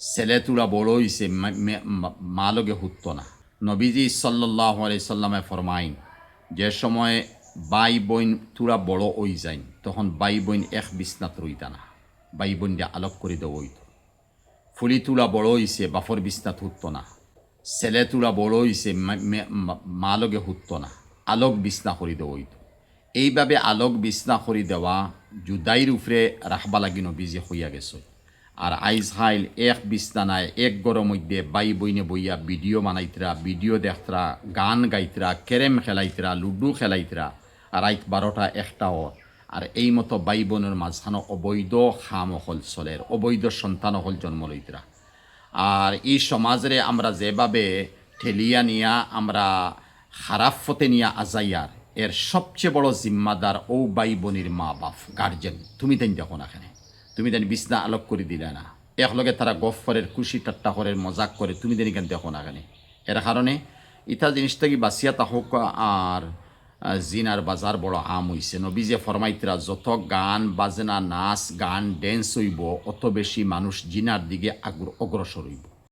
ছেলে তুলা বড় হইছে মা লগে হুত্ত না। নবীজি সাল্লাল্লাহু আলাইহি সাল্লামে ফরমাইন, যে সময় বাই বোন তুরা বড় হই যায় তখন বাই বোন এক বিছনাত রইতা না, বাই বোনটা আলোক করে দেওয়া হইতো। ফুলি তুলা বড় হইছে বাফর বিছনাত হুত্ত না, ছেলে তুলা বড় হইছে মা লগে হুত্ত না, আলোক বিছনা করে দেওয়া হইতো। এইভাবে আলোক বিছনা করে দেওয়া জুদাইর উপরে রাখবা লাগি নবীজি হইয়া গেছে। আর আইজ হাইল এক বিছনানায় এক গরম মধ্যে বাই বইনে বইয়া ভিডিও বানাইতরা, ভিডিও দেখতরা, গান গাইতরা, ক্যারেম খেলাইতরা, লুডু খেলাইতরা, আর রাত 12টা 1টাও। আর এই মতো বাই বোনের মাঝখানো অবৈধ খাম হল চলের, অবৈধ সন্তান হল জন্ম লইতরা। আর এই সমাজরে আমরা যেভাবে ঠেলিয়া নিয়া আমরা খারাপ ফতে নিয়া আজাইয়ার, এর সবচেয়ে বড় জিম্মাদার ও বাই বোনের মা বাপ গার্জেন। তুমি তাই দেখো না, এখানে তুমি তাই বিছনা আলোক করে দিলে না, একলগে তারা গফ করের, খুশি ঠাট্টা করের, মজাক করে, তুমি তাই কেন দেখো না এখানে। এর কারণে ইতা জিনিসটা কি বাঁচিয়া তাহক। আর জিনার বাজার বড় আম হইছে। নবীজে ফরমাইতরা যত গান বাজনা নাচ গান ড্যান্স হইব অত বেশি মানুষ জিনার দিকে অগ্রসর হইব।